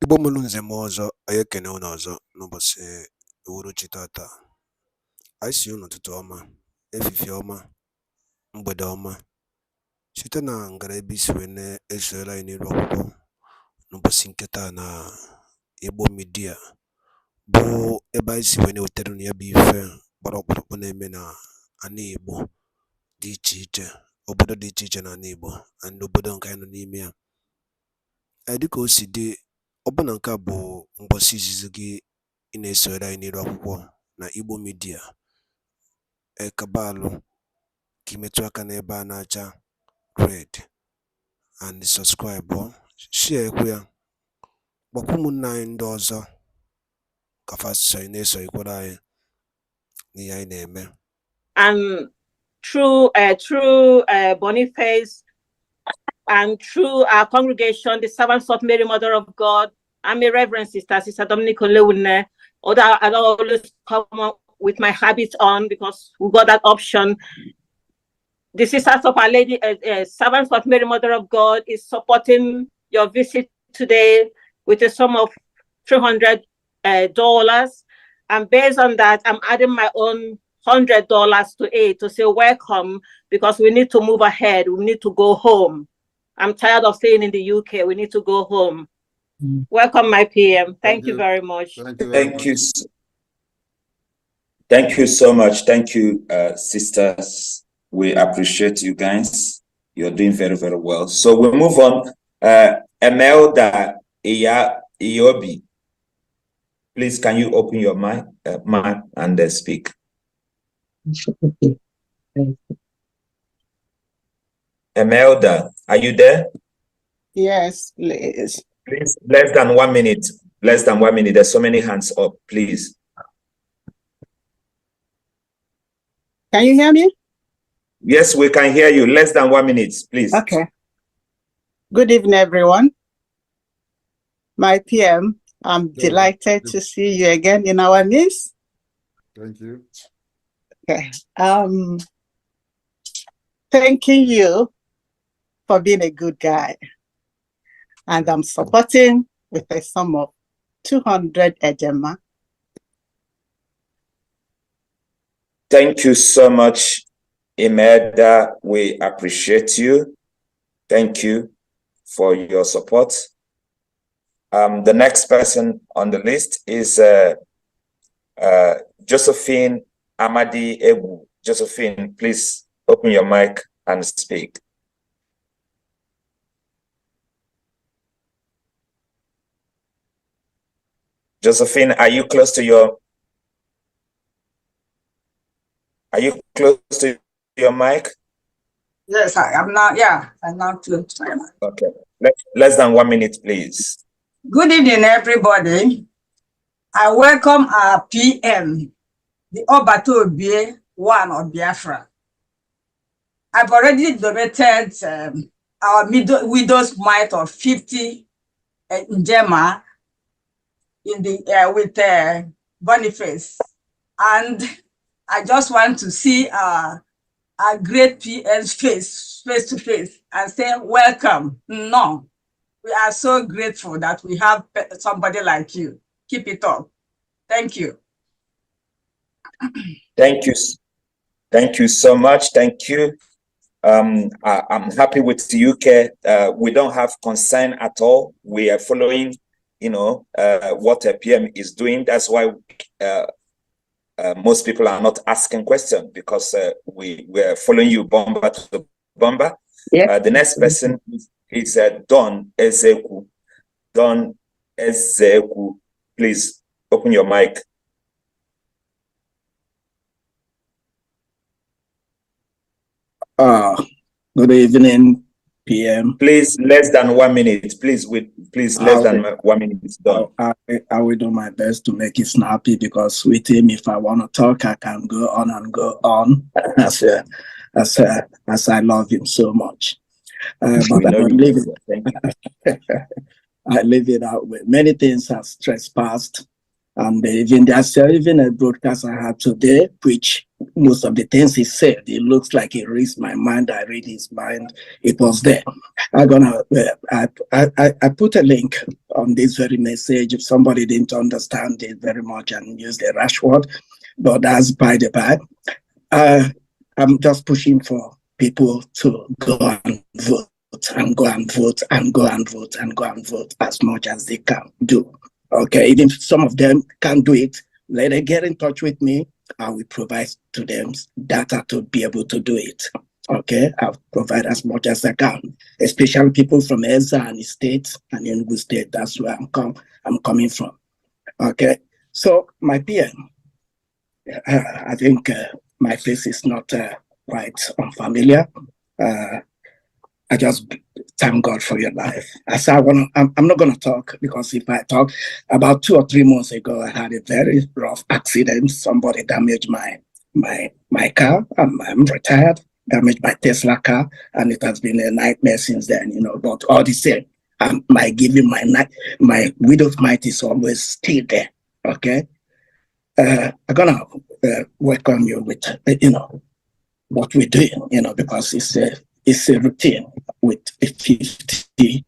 Igbo mụrụ nze m ọzọ, anyị ekene unu ọzọ n'ụbọchị uhuruchi tata. Anyị si unu ụtụtụ ọma, efifie ọma, mgbede ọma, site na ngara ebe isi wee na-esoyere anyị n'iru akwụkwọ n'ụbọchị nke taa na Igbo midia, bụ ebe anyị si wee na-ewetara unu ya bụ ife gbara ọkpụrụkpụ na-eme na ana Igbo dị iche iche, obodo dị iche iche na ana Igbo na obodo nke anyị nọ n'ime ya. Dịka o si dị, ọbụna nke a bụ mgbọsị izizi gị ị na-esonyere anyị n'iru akwụkwọ na Igbo midia, ekabalụ ka imetụ aka n'ebe a na-acha red and subscribe ọ, share ekwe ya, gbakwa ụmụnne anyị ndị ọzọ ka fa anyị na-esonyekwara anyị n'ihe anyị na-eme. And through Boniface and through our congregation, the Servants of Mary, Mother of God, I'm a Reverend Sister Dominic Olewune. Although I don't always come up with my habits on because we got that option. The Sisters of Our Lady, Servants of Mary, Mother of God, is supporting your visit today with a sum of $300. And based on that, I'm adding my own $100 to it to say welcome, because we need to move ahead. We need to go home. I'm tired of staying in the UK. We need to go home. Welcome, my PM. Thank you very much. Thank you. Thank you so much. Thank you, sisters. We appreciate you guys. You're doing very, very well. So we'll move on. Emelda Iyobi, please, can you open your mic and speak? Emelda, are you there? Yes, please. Please, less than 1 minute. Less than 1 minute. There's so many hands up, please. Can you hear me? Yes, we can hear you. Less than 1 minute, please. Okay. Good evening, everyone. My PM, I'm delighted to see you again in our midst. Thank you. Okay. Thanking you for being a good guy. And I'm supporting with a sum of 200 ejema. Thank you so much, Imelda. We appreciate you. Thank you for your support. The next person on the list is Josephine Amadi Ebu. Josephine, please open your mic and speak. Josephine, are you close to your mic? Yes, I am now. Yeah, I'm now close to my mic. Okay, less than 1 minute, please. Good evening, everybody. I welcome our PM, the Obato Obie one of Biafra. I've already donated our widow's mite of 50 Njema in the with Boniface, and I just want to see our great PM's face to face and say welcome. No, we are so grateful that we have somebody like you. Keep it up. Thank you. Thank you. Thank you so much. Thank you. I'm happy with the UK. We don't have concern at all. We are following, what a PM is doing. That's why most people are not asking questions, because we're following you bomber to bomber. Yeah. The next person is Don Ezeku. Don Ezeku, please open your mic. Good evening, PM. Please, less than 1 minute. Please, less than 1 minute. Done. I will do my best to make it snappy, because with him, if I want to talk, I can go on and go on as I love him so much. But I leave it out with many things has trespassed And there's even a broadcast I had today, which most of the things he said, it looks like he reads my mind. I read his mind. It was there. I put a link on this very message. If somebody didn't understand it very much and use the rash word, but that's by the by. I'm just pushing for people to go and vote and go and vote and go and vote and go and vote as much as they can do. Okay, even if some of them can't do it, let them get in touch with me. I will provide to them data to be able to do it. Okay, I'll provide as much as I can, especially people from Ezza and the state and Enugu state. That's where I'm coming from. Okay, so my PM, I think my face is not quite unfamiliar. I just thank God for your life. I said, I'm not going to talk, because if I talk, about 2 or 3 months ago, I had a very rough accident. Somebody damaged my car. I'm retired, damaged my Tesla car, and it has been a nightmare since then, but all the same, my giving, my widow's mite is always still there, okay? I'm going to welcome you with, what we're doing, because it's a routine with a 50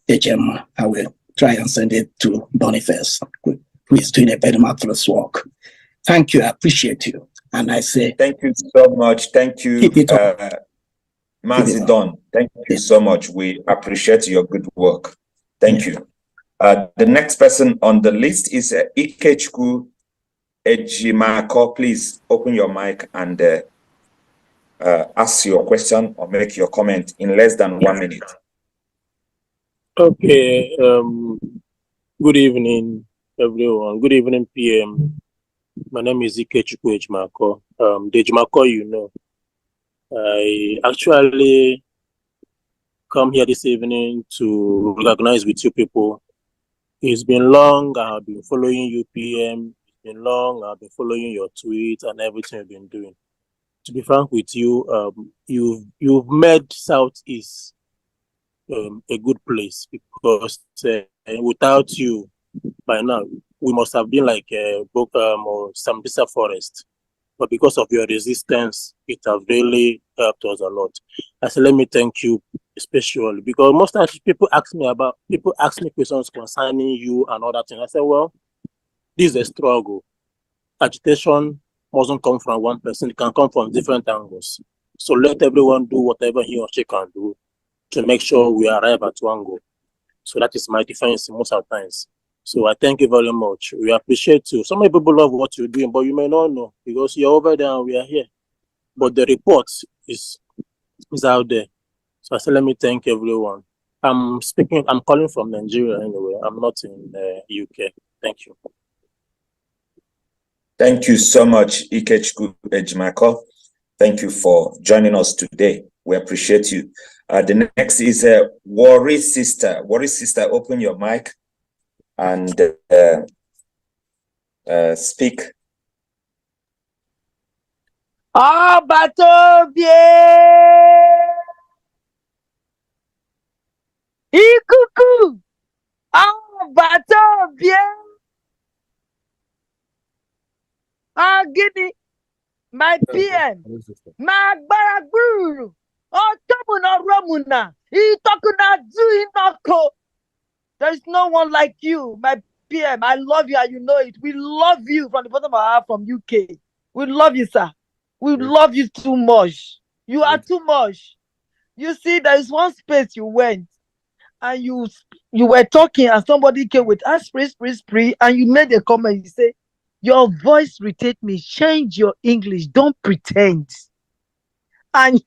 HM. I will try and send it to Boniface, who is doing a very marvelous work. Thank you. I appreciate you. And I say, thank you so much. Thank you, Mazidon. Thank you so much. We appreciate your good work. Thank you. The next person on the list is Ikechukwu Ejimako. Please open your mic and ask your question or make your comment in less than 1 minute. Okay. Good evening, everyone. Good evening, PM. My name is Ikechukwu Ejimako. The Ejimako, I actually come here this evening to recognize with you people. It's been long. I've been following you, PM. It's been long. I've been following your tweets and everything you've been doing. To be frank with you, you've made Southeast a good place, because without you, by now, we must have been like or Sambisa Forest. But because of your resistance, it has really helped us a lot. I said, let me thank you especially, because most times people ask me questions concerning you and other things. I said, well, this is a struggle. Agitation mustn't come from one person, it can come from different angles. So let everyone do whatever he or she can do to make sure we arrive at one goal. So that is my defense most of the times. So I thank you very much. We appreciate you. Some people love what you're doing, but you may not know, because you're over there and we are here. But the report is out there. So I said, let me thank everyone. I'm calling from Nigeria anyway. I'm not in the UK. Thank you. Thank you so much, Ikechukwu Ejimako. Thank you for joining us today. We appreciate you. The next is Worry Sister. Worry Sister, open your mic and speak. Ikuku! Gini, my PM, my baraguru, Tomuna Romuna, Itokuna Zuinoko. There is no one like you, my PM. I love you and you know it. We love you from the bottom of our heart from UK. We love you, sir. We love you too much. You are too much. You see, there is one space you went and you were talking and somebody came with spree, and you made a comment. You say, your voice irritates me. Change your English. Don't pretend. And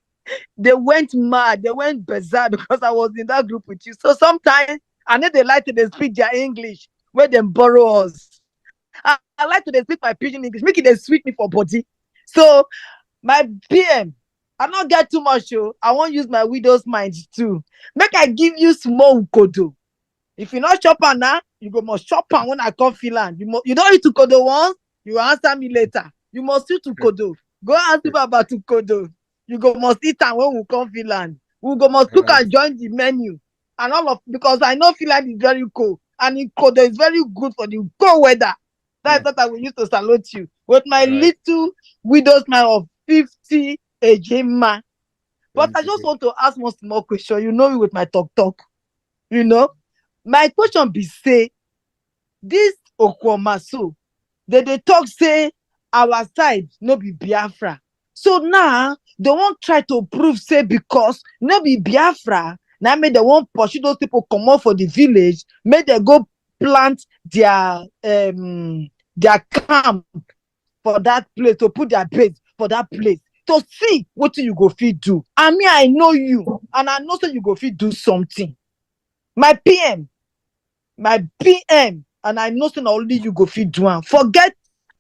they went mad. They went bizarre because I was in that group with you. So sometimes I know they like to speak their English where they borrow us. I like to speak my pidgin English, make it they sweet me for body. So my PM, I don't get too much. I won't use my widow's mind too. Make I give you small kodo. If you not chop now, you go must chop when I come Finland. You don't eat to kodo once, you answer me later. You must eat to kodo. Go ask people about to kodo. You go must eat and when we come Finland. We go must cook and join the menu. And all of, because I know Finland is very cold. And in kodo is very good for the cold weather. That's what I will use to salute you. With my little widow's smile of 50 ejema. But I just want to ask one small question. You know me with my talk. You know? My question be say, this Okwomaso, they talk say our side no be Biafra. So now they won't try to prove say because no be Biafra, now make they won't pursue those people come out for the village, make they go plant their camp for that place, to put their base for that place, to see what you go fit do. I mean, I know you, and I know so you go fit do something. My PM, and I know so only you go fit do am. Forget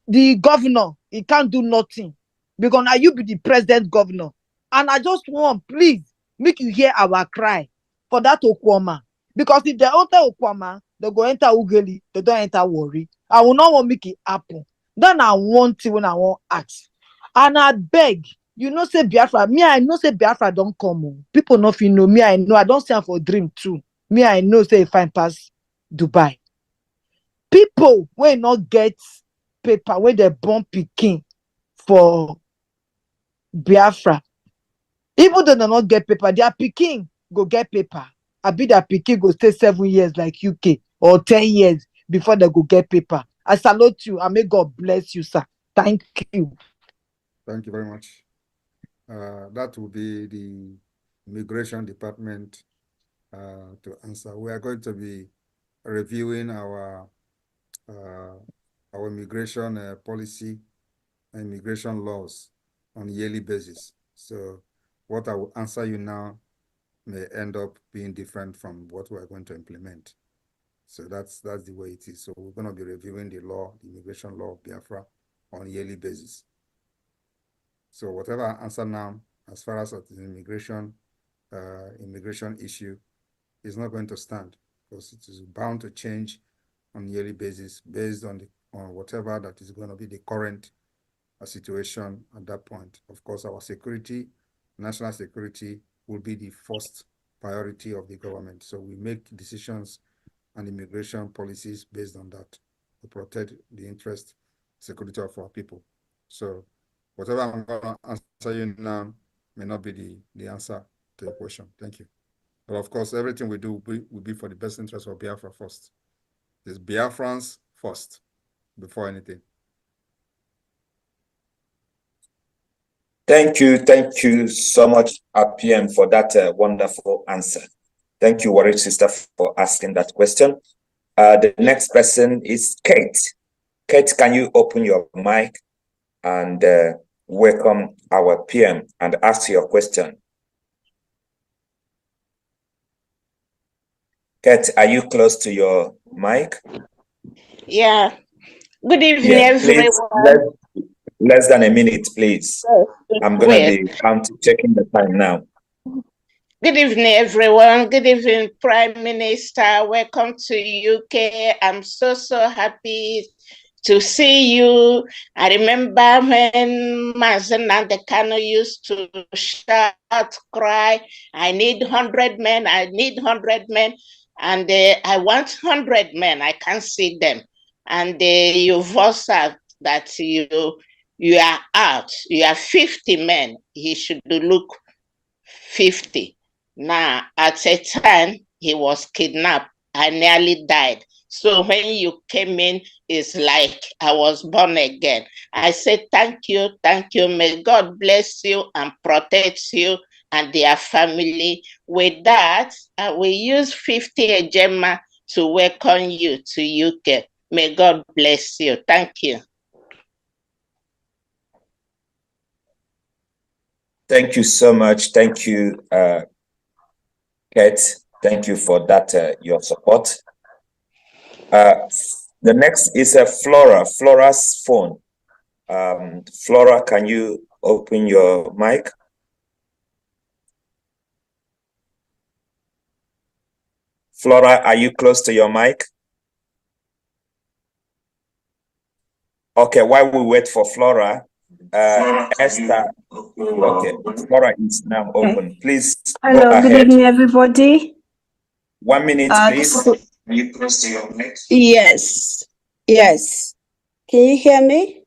the governor, he can't do nothing because now you be the president governor. And I just want, please, make you hear our cry for that Okwama. Because if they enter Okwama, they go enter Ugeli, they don't enter Warri. I will not want make it happen. Then I want it when I want ask. And I beg, you know, say Biafra. Me, I know say Biafra don't come on. People not feel know. Me, I know. I don't stand for dream too. Me, I know say if I pass Dubai. People will not get paper when they born pikin for Biafra. Even though they not get paper, their pikin go get paper. I be that pikin go stay 7 years like UK or 10 years before they go get paper. I salute you and may God bless you, sir. Thank you. Thank you very much. That will be the Immigration Department to answer. We are going to be reviewing our immigration policy and immigration laws on a yearly basis. So what I will answer you now may end up being different from what we're going to implement. So that's the way it is. So we're going to be reviewing the immigration law of Biafra on a yearly basis. So whatever I answer now, as far as the immigration issue, is not going to stand because it is bound to change on a yearly basis based on whatever that is going to be the current situation at that point. Of course, our security, national security, will be the first priority of the government. So we make decisions and immigration policies based on that to protect the interest, security of our people. So whatever I'm going to answer you now may not be the answer to your question. Thank you. But of course, everything we do will be for the best interest of Biafra first. It's Biafrans first, before anything. Thank you so much, RPM, for that wonderful answer. Thank you, Warrior Sister, for asking that question. The next person is Kate. Kate, can you open your mic and welcome our PM and ask your question? Kate, are you close to your mic? Yeah. Good evening, everyone. Please, less than a minute, please. I'm going to be checking the time now. Good evening, everyone. Good evening, Prime Minister. Welcome to UK. I'm so happy to see you. I remember when Mazen and the Kano used to shout, cry, I need 100 men, I need 100 men. And I want 100 men, I can't see them. And you voiced out that you are out, you are 50 men, he should look 50. Now, at a time, he was kidnapped. I nearly died. So when you came in, it's like I was born again. I said, thank you. May God bless you and protect you and their family. With that, I will use 50 Ejema to welcome you to UK. May God bless you. Thank you. Thank you so much. Thank you, Kate. Thank you for that, your support. The next is Flora. Flora's phone. Flora, can you open your mic? Flora, are you close to your mic? Okay, while we wait for Flora, Esther. Okay, Flora is now open. Please. Hello, good evening, everybody. 1 minute, please. Are you close to your mic? Yes. Can you hear me?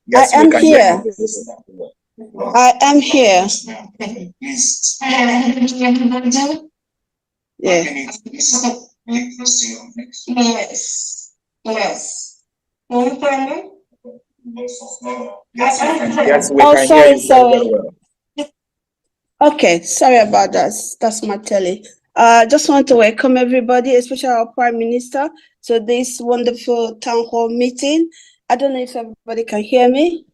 Yes, I am we can here. hear you. I am here. Yeah. Yes. Yes. Can you hear me? Yes, we Oh, can hear sorry, you very, very sorry. well. Okay, sorry about that. That's my telly. Just want to welcome everybody, especially our Prime Minister, to this wonderful town hall meeting. I don't know if everybody can hear me.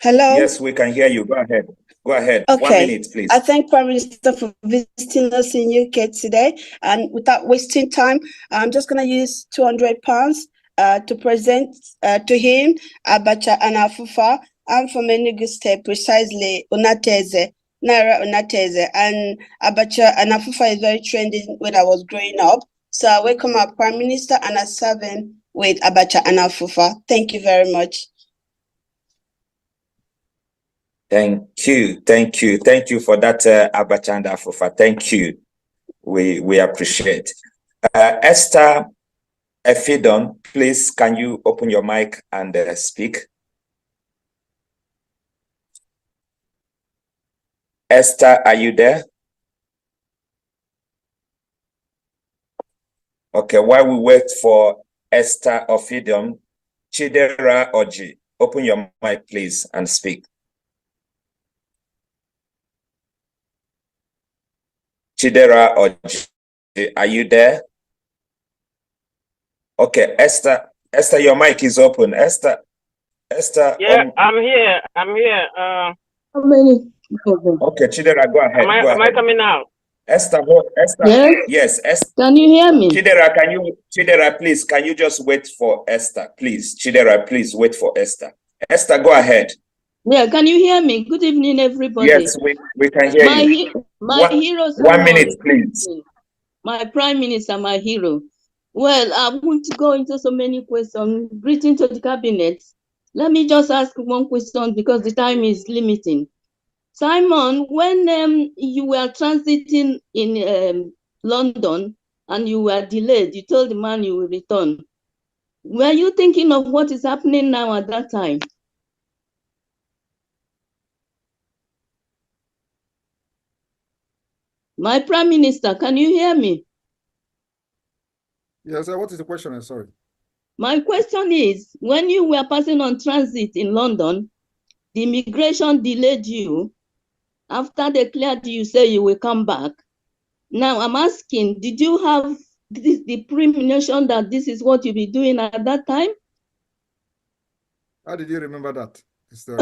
Hello? Yes, we can hear you. Go ahead. Go ahead. Okay. 1 minute, please. I thank Prime Minister for visiting us in UK today. And without wasting time, I'm just going to use £200 to present to him Abacha and Afufa. I'm from Enugu State, precisely Unateze, Naira Unateze. And Abacha and Afufa is very trending when I was growing up. So I welcome our Prime Minister and I serve him with Abacha and Afufa. Thank you very much. Thank you. Thank you. Thank you for that, Abacha and Afufa. Thank you. We appreciate. Esther Efidon, please, can you open your mic and speak? Esther, are you there? Okay, while we wait for Esther Efidon, Chidera Oji, open your mic, please, and speak. Chidera Oji, are you there? Okay, Esther, your mic is open. Esther. Yeah, I'm here. How many? Okay, Chidera, go ahead. Am I coming out? Esther, Yes. Esther. Can you hear me? Chidera, please, can you just wait for Esther, please? Chidera, please wait for Esther. Esther, go ahead. Yeah, can you hear me? Good evening, everybody. Yes, we can hear you. My hero. 1 minute, please. My Prime Minister, my hero. Well, I want to go into so many questions. Greeting to the cabinet. Let me just ask one question because the time is limiting. Simon, when you were transiting in London and you were delayed, you told the man you will return. Were you thinking of what is happening now at that time? My Prime Minister, can you hear me? Yes, sir. What is the question? I'm sorry. My question is, when you were passing on transit in London, the immigration delayed you. After they cleared you, say you will come back. Now I'm asking, did you have the premonition that this is what you'll be doing at that time? How did you remember that story?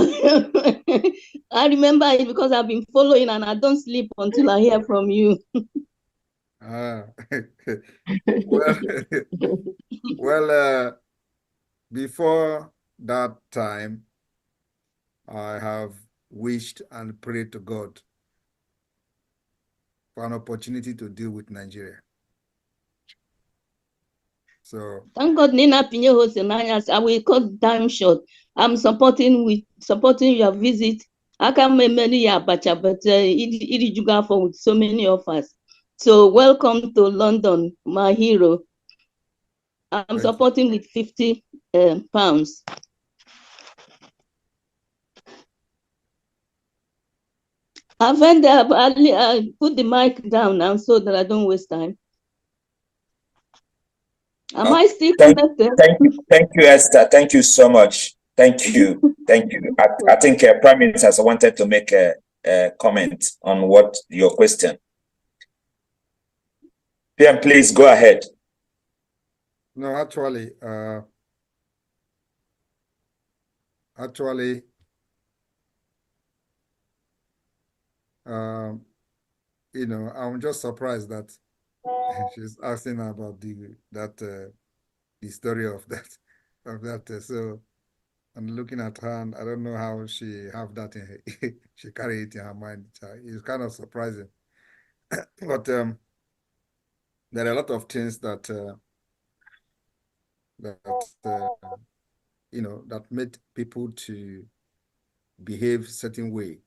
I remember it because I've been following and I don't sleep until I hear from you. Well, before that time, I have wished and prayed to God for an opportunity to deal with Nigeria. So thank God Nina Pinyo Hosenayas, I will cut time short. I'm supporting your visit. I can't many Abacha, but it for with so many of us. So welcome to London, my hero. I'm supporting with 50 pounds. I've put the mic down now so that I don't waste time. Am I still connected? Thank you, Esther. Thank you so much. Thank you. Thank you. I think Prime Minister has wanted to make a comment on what your question. PM, please go ahead. no, actually, you know, I'm just surprised that she's asking about the story of that. So I'm looking at her, and I don't know how she have that in her, she carry it in her mind. It's kind of surprising, but there are a lot of things that you know, that made people to behave certain way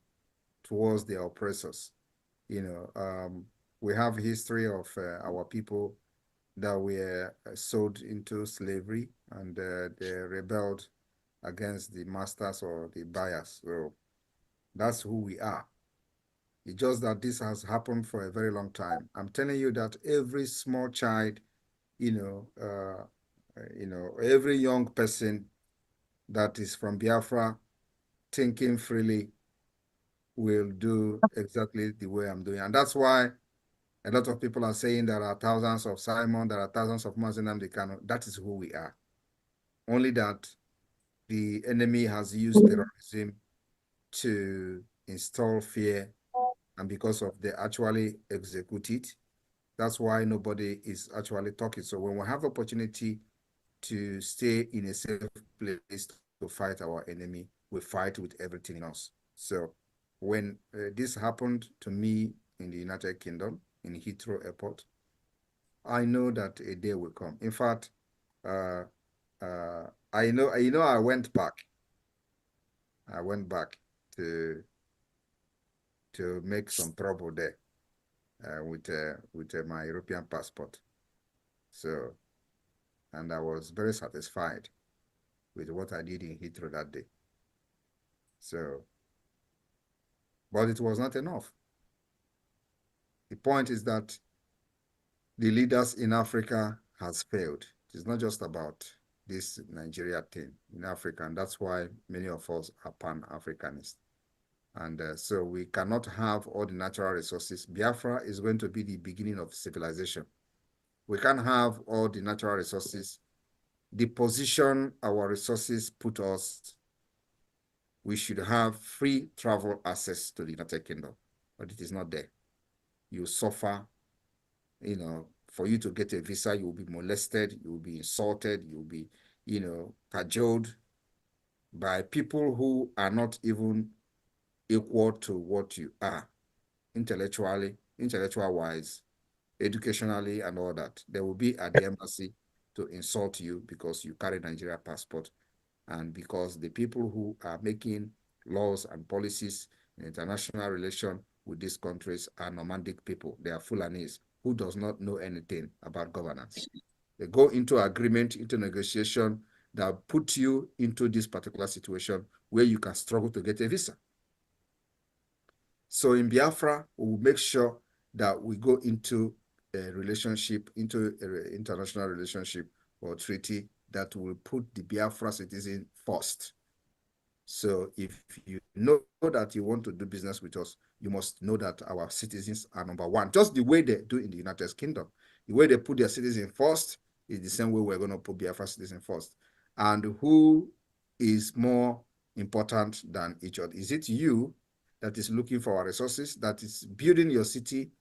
towards their oppressors. You know, we have history of our people that were sold into slavery, and they rebelled against the masters or the buyers. So that's who we are. It's just that this has happened for a very long time. I'm telling you that every small child, every young person that is from Biafra thinking freely will do exactly the way I'm doing. And that's why a lot of people are saying there are thousands of Simon, there are thousands of Mazenam Dekano. That is who we are. Only that the enemy has used terrorism to install fear, and because of they actually execute it, that's why nobody is actually talking. So when we have opportunity to stay in a safe place to fight our enemy, we fight with everything in us. So when this happened to me in the United Kingdom, in Heathrow Airport, I know that a day will come. In fact, I know I went back. I went back to make some trouble there with my European passport. So, and I was very satisfied with what I did in Heathrow that day. So, but it was not enough. The point is that the leaders in Africa has failed. It's not just about this Nigeria thing in Africa, and that's why many of us are Pan-Africanists. And so we cannot have all the natural resources. Biafra is going to be the beginning of civilization. We can't have all the natural resources. The position our resources put us, we should have free travel access to the United Kingdom, but it is not there. You suffer, for you to get a visa, you will be molested, you will be insulted, you will be, cajoled by people who are not even equal to what you are, intellectual-wise, educationally, and all that. They will be at the embassy to insult you because you carry Nigeria passport, and because the people who are making laws and policies in international relation with these countries are nomadic people. They are Fulanis who does not know anything about governance. They go into agreement, into negotiation that put you into this particular situation where you can struggle to get a visa. So in Biafra, we will make sure that we go into a relationship, into an international relationship or treaty that will put the Biafra citizen first. So if you know that you want to do business with us, you must know that our citizens are number one, just the way they do in the United Kingdom. The way they put their citizens first is the same way we're going to put Biafra citizens first. And who is more important than each other? Is it you that is looking for our resources, that is building your city,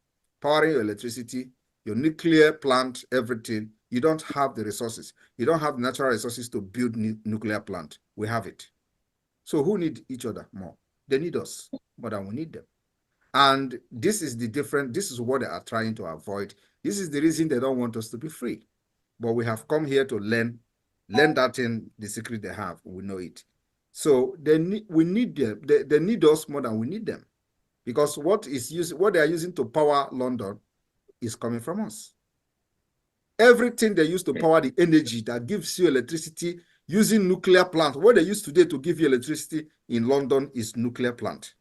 powering your electricity, your nuclear plant, everything? You don't have the resources. You don't have natural resources to build nuclear plant. We have it. So who need each other more? They need us more than we need them. And this is the difference. This is what they are trying to avoid. This is the reason they don't want us to be free. But we have come here to learn that in the secret they have. We know it. So we need them. They need us more than we need them, because what they are using to power London is coming from us. Everything they use to power the energy that gives you electricity using nuclear plant. What they use today to give you electricity in London is nuclear plant.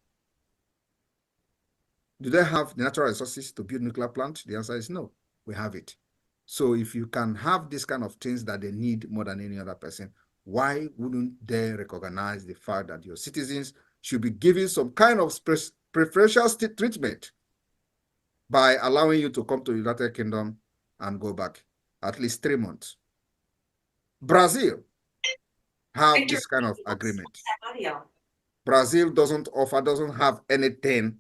Do they have the natural resources to build nuclear plant? The answer is no. We have it. So if you can have this kind of things that they need more than any other person, why wouldn't they recognize the fact that your citizens should be given some kind of preferential treatment by allowing you to come to the United Kingdom and go back at least 3 months? Brazil have this kind of agreement. Brazil doesn't have anything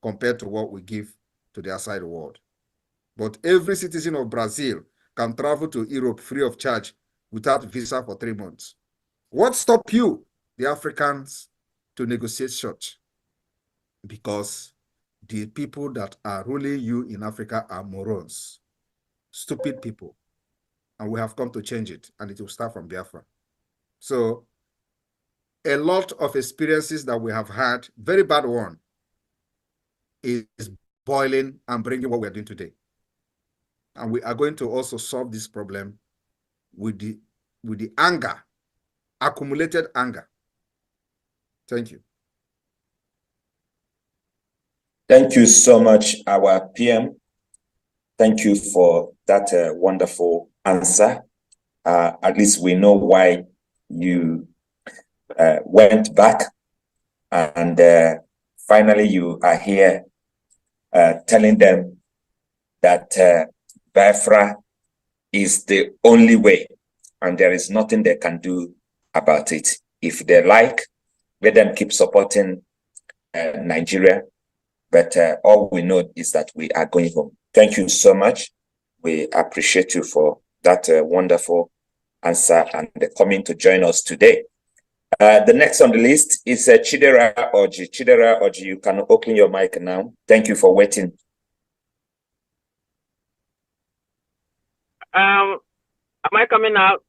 compared to what we give to the outside world. But every citizen of Brazil can travel to Europe free of charge without visa for 3 months. What stops you, the Africans, to negotiate such? Because the people that are ruling you in Africa are morons, stupid people. And we have come to change it, and it will start from Biafra. So a lot of experiences that we have had, very bad one, is boiling and bringing what we're doing today. And we are going to also solve this problem with the anger, accumulated anger. Thank you. Thank you so much, our PM. Thank you for that wonderful answer. At least we know why you went back, and finally you are here telling them that BIAFRA is the only way, and there is nothing they can do about it. If they like, let them keep supporting Nigeria, but all we know is that we are going home. Thank you so much. We appreciate you for that wonderful answer and coming to join us today. The next on the list is Chidera Oji. Chidera Oji, you can open your mic now. Thank you for waiting. Am I coming out?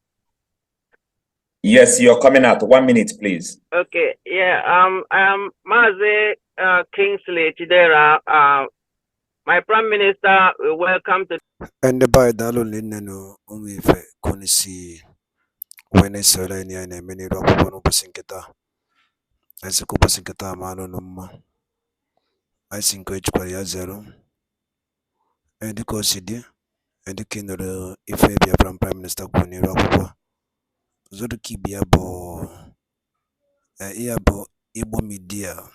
Yes, you're coming out. 1 minute, please. Okay. Yeah. Mazi Kingsley Chidera. My Prime Minister, welcome to. And by Dalo Lineno, only if Konisi, when it's Serenia and many rock one Pasinketa, as a Kupasinketa Mano Noma, I think which Paria Zero, and the Cosidi, and the Kindle, if Fabia from Prime Minister Kuni Rockwa, Zoduki Biabo, Iabo, Ibo Media,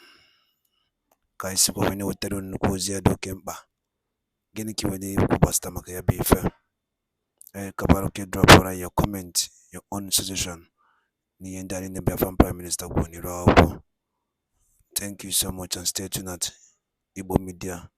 Kaisiko when you were telling Kozia do Kemba, Geniki when you Kubasta Makaya Beef. Kabaroke drop for your comment, your own suggestion. Ni endani the Biafran Prime Minister Kuni Robo. Thank you so much and stay tuned at Igbo Media.